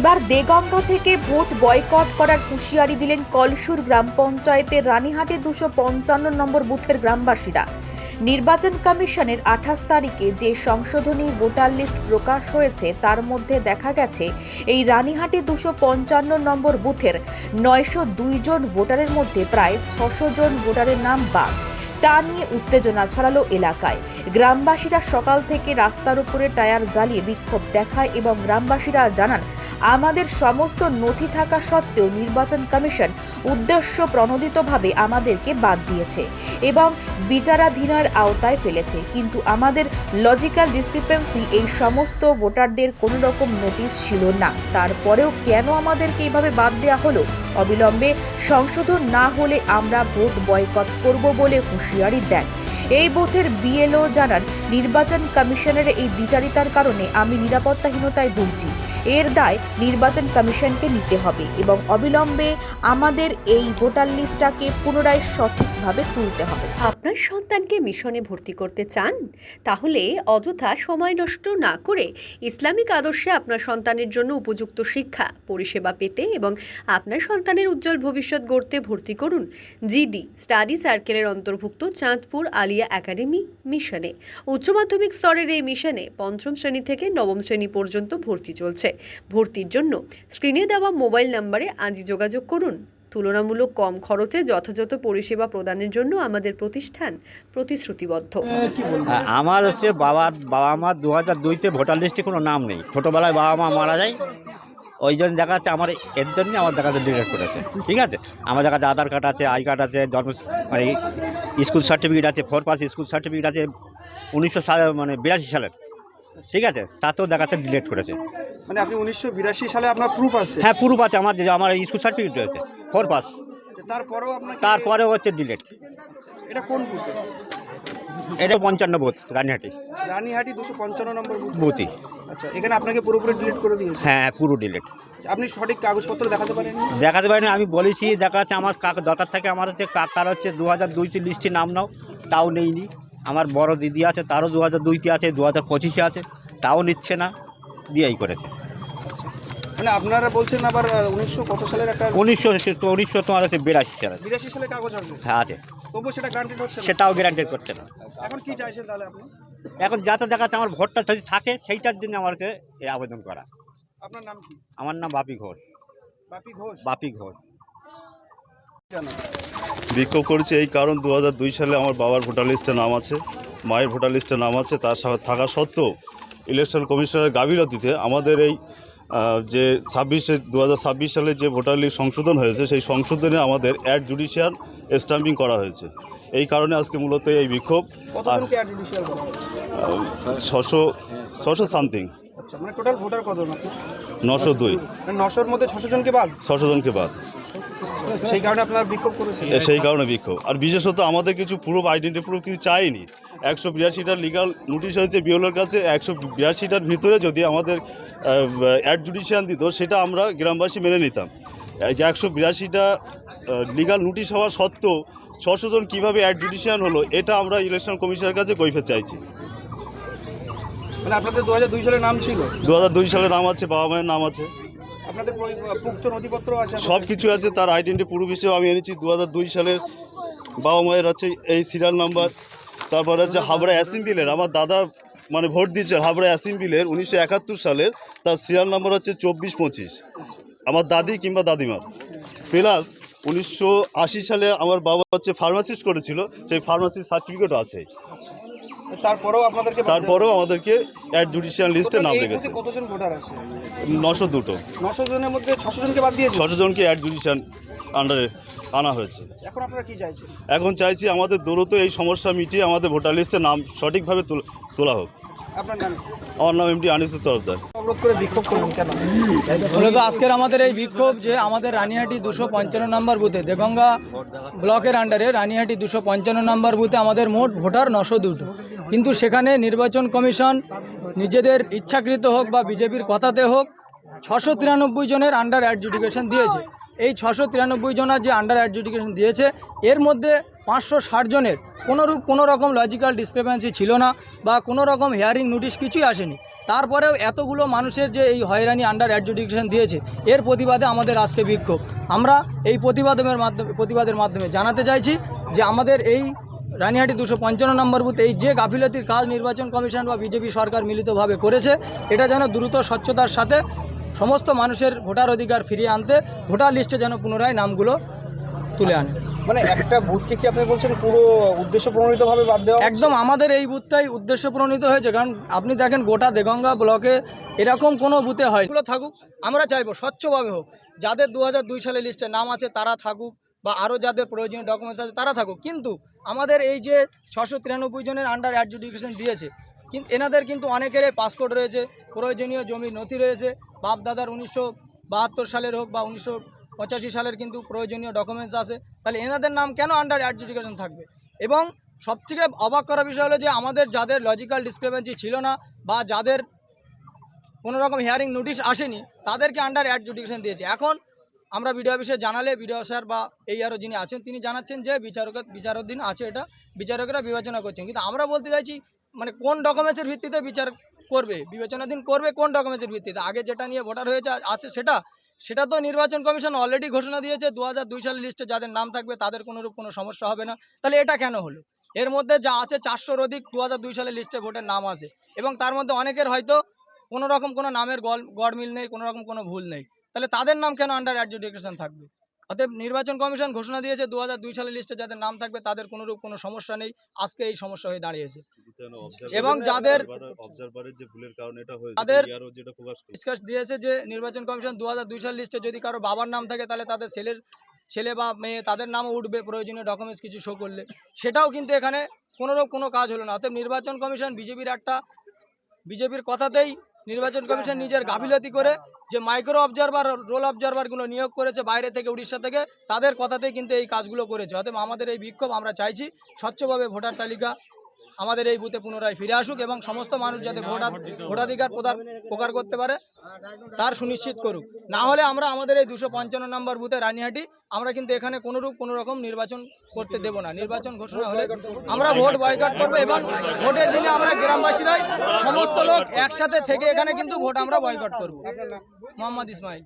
এবার দেগঙ্গা থেকে vote boycott করার হুঁশিয়ারি দিলেন কলসুর গ্রাম পঞ্চায়েতের রানীহাটি 255 নম্বর বুথের গ্রামবাসীরা। নির্বাচন কমিশনের 28 তারিখে যে সংশোধনী ভোটার লিস্ট প্রকাশ হয়েছে তার মধ্যে দেখা গেছে এই রানীহাটি 255 নম্বর বুথের 902 জন ভোটারের মধ্যে প্রায় 600 জন ভোটারের নাম বাদ। তা নিয়ে উত্তেজনা ছড়ালো এলাকায়। গ্রামবাসীরা সকাল থেকে রাস্তার উপরে টায়ার জ্বালিয়ে বিক্ষোভ দেখায় এবং গ্রামবাসীরা জানান, আমাদের সমস্ত নথি থাকা সত্ত্বেও নির্বাচন কমিশন উদ্দেশ্য প্রণোদিতভাবে আমাদেরকে বাদ দিয়েছে এবং বিচারাধীনের আওতায় ফেলেছে, কিন্তু আমাদের লজিক্যাল ডিসক্রিপেন্সি এই সমস্ত ভোটারদের কোনো রকম নোটিশ ছিল না। তারপরেও কেন আমাদেরকে এইভাবে বাদ দেওয়া হলো? অবিলম্বে সংশোধন না হলে আমরা ভোট বয়কট করব বলে হুঁশিয়ারি দেন। এই বুথের বিএলও জানান, নির্বাচন কমিশনের এই দ্বিচারিতার কারণে আমি নিরাপত্তাহীনতায় ভুগছি। এর দায় নির্বাচন কমিশনকে নিতে হবে এবং অবিলম্বে আমাদের এই ভোটার লিস্টটাকে পুনরায় সঠিকভাবে তুলতে হবে। আপনার সন্তানকে মিশনে ভর্তি করতে চান? তাহলে অযথা সময় নষ্ট না করে ইসলামিক আদর্শে আপনার সন্তানের জন্য উপযুক্ত শিক্ষা পরিষেবা পেতে এবং আপনার সন্তানের উজ্জ্বল ভবিষ্যৎ গড়তে ভর্তি করুন জিডি স্টাডি সার্কেলের অন্তর্ভুক্ত চাঁদপুর আলিয়া একাডেমি মিশনে। উচ্চ মাধ্যমিক স্তরের এই মিশনে 5ম শ্রেণী থেকে 9ম শ্রেণী পর্যন্ত ভর্তি চলছে। ভর্তির জন্য স্ক্রিনে দেওয়া মোবাইল নম্বরে আজই যোগাযোগ করুন। তুলনামূলক কম খরচে যথাযথ পরিষেবা প্রদানের জন্য আমাদের প্রতিষ্ঠান প্রতিশ্রুতিবদ্ধ। আমার বাবা মা 2002-তে ভোটার লিস্টে কোনো নাম নেই। ছোটোবেলায় বাবা মা মারা যায়, ওই জন্য দেখা যাচ্ছে আমার এর জন্যই আমার দেখা যাচ্ছে ডিলেট করেছে। ঠিক আছে, আমার দেখা যাচ্ছে আধার কার্ড আছে, আই কার্ড আছে, জন্ম স্কুল সার্টিফিকেট আছে, 4 পাস স্কুল সার্টিফিকেট আছে 1982 সালের। ঠিক আছে, তাতেও দেখা যাচ্ছে ডিলেট করেছে। মানে আপনি 1982 সালে আপনার প্রুফ আছে? হ্যাঁ, প্রুফ আছে আমার স্কুল সার্টিফিকেট রয়েছে 4 পাস। তারপরেও হচ্ছে ডিলেট। এটা কোন বুথে? এটা 55 বুথ, রানীহাটি 255 নম্বর বুথই। আচ্ছা, এখানে আপনাকে পুরোপুরি ডিলিট করে দিয়েছে? হ্যাঁ, পুরো ডিলেট। আপনি সঠিক কাগজপত্র দেখাতে পারেন? দেখাতে পারিনি, আমি বলেছি দেখা যাচ্ছে আমার কাকা দরকার থাকে, আমার হচ্ছে কাকার হচ্ছে 2002-তে লিস্টে নাম নাও, তাও নেইনি। আমার বড় দিদি আছে, তারও 2002-তে আছে, 2025-এ আছে, তাও নিচ্ছে না, দিয়েই করেছে। মানে আপনারা বলছেন আবার 1900 কত সালের একটা 1982 সালে। 82 সালে কাগজ আছে? হ্যাঁ আছে, তবু সেটা গ্রান্টেড হচ্ছে না? সেটাও গ্যারান্টি করছে না। এখন কি চাইছেন তাহলে আপনি? এখন যাতে দেখা যাচ্ছে আমার ভোটটা যদি থাকে সেইটার জন্য আমাকে এই আবেদন করা। আপনার নাম কি? আমার নাম বাপি ঘোষ। বাপি ঘোষ। বিক্ষোভ করেছি এই কারণ 2002 সালে আমার বাবার ভোটার লিস্টে নাম আছে, মায়ের ভোটার লিস্টে নাম আছে, তার থাকা সত্ত্বেও ইলেকশন কমিশনের গাফিলতিতে আমাদের এই যে 2026 সালে যে ভোটার লিস্ট সংশোধন হয়েছে সেই সংশোধনে আমাদের অ্যাড জুডিশিয়াল স্ট্যাম্পিং করা হয়েছে। এই কারণে আজকে মূলত এই বিক্ষোভ। আর 600 সামথিং। আচ্ছা, মানে টোটাল ভোটার কত? 902। 900-এর মধ্যে 600 জনকে বাদ? 600 জনকে বাদ। সেই কারণে আপনারা বিক্ষোভ করেছেন? সেই কারণে বিক্ষোভ। আর বিশেষত আমাদের কিছু প্রুফ, আইডেন্টি প্রুফ কিছু চাইনি। 182টার লিগাল নোটিশ হয়েছে বিওলোর কাছে, 182টার ভিতরে যদি আমাদের অ্যাড জুডিশিয়াল দিত সেটা আমরা গ্রামবাসী মেনে নিতাম। 182টা লিগাল নোটিশ হওয়া সত্ত্বেও 600 জন কীভাবে অ্যাড জুডিশিয়াল হলো, এটা আমরা ইলেকশন কমিশনের কাছে কৈফিয়ত চাইছি। মানে আপনাদের 2002 সালে নাম ছিল? 2002 সালে নাম আছে, বাবা মায়ের নাম আছে, আপনাদের পুক্ত নথিপত্র আছে, সব কিছু আছে। তার আইডেন্টি প্রুফ হিসেবে আমি এনেছি 2002 সালের বাবা মায়ের আছে এই সিরিয়াল নাম্বার। তারপরে হচ্ছে হাবড়া অ্যাসেম্বলির আমার দাদা ভোট দিয়েছে হাবড়া অ্যাসেম্বলির 1971 সালের, তার সিরিয়াল নাম্বার হচ্ছে 2425 আমার দাদি কিংবা দাদিমার। প্লাস 1980 সালে আমার বাবা হচ্ছে ফার্মাসিস্ট করেছিল, সেই ফার্মাসির সার্টিফিকেটও আছে। তারপরেও আমাদেরকে অ্যাড জুডিশিয়াল লিস্টে নাম রেখেছে। কতজন ভোটার আছে? 902। 900 জনের মধ্যে 600 জনকে বাদ দিয়েছে? 600 জনকে অ্যাড জুডিশিয়াল আন্ডারে আনা হয়েছে। এখন আপনারা কি চাইছেন? এখন চাইছি আমাদের দ্রুত এই সমস্যা মিটিয়ে আমাদের ভোটার লিস্টে নাম সঠিকভাবে তোলা হোক। আপনার নাম? আমার নাম এমডি আনিসুর তরফদার। অবরোধ করে বিক্ষোভ করলেন কেন? মূলত আজকের আমাদের এই বিক্ষোভ যে আমাদের রানীহাটি 255 নম্বর বুথে, দেগঙ্গা ব্লকের আন্ডারে রানীহাটি 255 নম্বর বুথে আমাদের মোট ভোটার 902। কিন্তু সেখানে নির্বাচন কমিশন নিজেদের ইচ্ছাকৃত হোক বা বিজেপির কথাতে হোক 693 জনের আন্ডার অ্যাডজুডিকেশন দিয়েছে। এই 693 জনের যে আন্ডার অ্যাডজুডিকেশন দিয়েছে এর মধ্যে 560 জনের কোনো রকম লজিক্যাল ডিসক্রিপেন্সি ছিল না বা কোনো রকম হিয়ারিং নোটিশ কিছুই আসেনি। তারপরেও এতগুলো মানুষের যে এই হয়রানি আন্ডার অ্যাডজুডিকেশন দিয়েছে, এর প্রতিবাদে আমাদের আজকে বিক্ষোভ। আমরা এই প্রতিবাদের মাধ্যমে জানাতে চাইছি যে আমাদের এই রানিহাটি 255 নম্বর বুথে এই যে গাফিলতির কাজ নির্বাচন কমিশন বা বিজেপি সরকার মিলিতভাবে করেছে, এটা যেন দ্রুত স্বচ্ছতার সাথে সমস্ত মানুষের ভোটার অধিকার ফিরিয়ে আনতে ভোটার লিস্টে যেন পুনরায় নামগুলো তুলে আনে। মানে একটা বুথকে কি আপনি বলছেন পুরো উদ্দেশ্য প্রণোদিতভাবে বাদ দেওয়া? একদম আমাদের এই বুথটাই উদ্দেশ্য প্রণীত হয়েছে, কারণ আপনি দেখেন গোটা দেগঙ্গা ব্লকে এরকম কোনো বুথে হয় এগুলো থাকুক। আমরা চাইবো স্বচ্ছভাবে হোক, যাদের 2002 সালে লিস্টে নাম আছে তারা থাকুক, বা আরও যাদের প্রয়োজনীয় ডকুমেন্টস আছে তারা থাকুক। কিন্তু আমাদের এই যে 693 জনের আন্ডার অ্যাডজুডিকেশন দিয়েছে, কিন্তু এনাদের কিন্তু অনেকেরই পাসপোর্ট রয়েছে, প্রয়োজনীয় জমির নথি রয়েছে, বাপ দাদার 1972 সালের হোক বা 1985 সালের কিন্তু প্রয়োজনীয় ডকুমেন্টস আছে। তাহলে এনাদের নাম কেন আন্ডার অ্যাডজুডিকেশন থাকবে? এবং সবথেকে অবাক করার বিষয় হলো যে আমাদের যাদের লজিক্যাল ডিসক্রিপেন্সি ছিল না বা যাদের কোনো রকম হিয়ারিং নোটিশ আসেনি, তাদেরকে আন্ডার অ্যাডজুডিকেশন দিয়েছে। এখন আমরা বিডিও অফিসে জানালে বিডিও স্যার বা এই আরও যিনি আছেন তিনি জানাচ্ছেন যে বিচারাধীন আছে, এটা বিচারকরা বিবেচনা করছেন। কিন্তু আমরা বলতে চাইছি মানে কোন ডকুমেন্টসের ভিত্তিতে বিচার করবে, বিবেচনাধীন করবে কোন ডকুমেন্টসের ভিত্তিতে? আগে যেটা নিয়ে ভোটার হয়েছে আছে সেটা তো নির্বাচন কমিশন অলরেডি ঘোষণা দিয়েছে 2002 সালের লিস্টে যাদের নাম থাকবে তাদের কোনোরূপ কোনো সমস্যা হবে না। তাহলে এটা কেন হলো? এর মধ্যে যা আছে 400-র অধিক 2002 সালের লিস্টে ভোটের নাম আছে, এবং তার মধ্যে অনেকের হয়তো কোনো রকম কোনো নামের গড়মিল নেই, কোনো রকম কোনো ভুল নেই। তাহলে তাদের নাম কেন আন্ডার অ্যাডজুডিকেশন থাকবে? অতএব নির্বাচন কমিশন ঘোষণা দিয়েছে 2002 সালের লিস্টে যাদের নাম থাকবে তাদের কোনোরূপ কোনো সমস্যা নেই। আজকে এই সমস্যা হয়ে দাঁড়িয়েছে। এবং যাদের তাদের ডিসকাস দিয়েছে যে নির্বাচন কমিশন 2002 সালের লিস্টে যদি কারো বাবার নাম থাকে তাহলে তাদের ছেলে বা মেয়ে তাদের নামও উঠবে প্রয়োজনীয় ডকুমেন্টস কিছু শো করলে। সেটাও কিন্তু এখানে কোনো কাজ হলো না। অতএব নির্বাচন কমিশন বিজেপির কথাতেই নির্বাচন কমিশন নিজের গাফিলতি করে যে মাইক্রো অবজারভার রোল অবজারভারগুলো নিয়োগ করেছে বাইরে থেকে, উড়িষ্যা থেকে, তাদের কথাতেই কিন্তু এই কাজগুলো করেছে। অতএব আমাদের এই বিক্ষোভ, আমরা চাইছি স্বচ্ছভাবে ভোটার তালিকা আমাদের এই বুথে পুনরায় ফিরে আসুক এবং সমস্ত মানুষ যাতে ভোটাধিকার প্রকার করতে পারে তার সুনিশ্চিত করুক। না হলে আমরা আমাদের এই 255 নম্বর বুথে রানিহাটি আমরা কিন্তু এখানে কোনো রকম নির্বাচন করতে দেব না। নির্বাচন ঘোষণা হলে আমরা ভোট বয়কট করবো এবং ভোটের দিনে আমরা গ্রামবাসীরাই সমস্ত লোক একসাথে থেকে এখানে কিন্তু ভোট আমরা বয়কট করব। মোহাম্মদ ইসমাইল।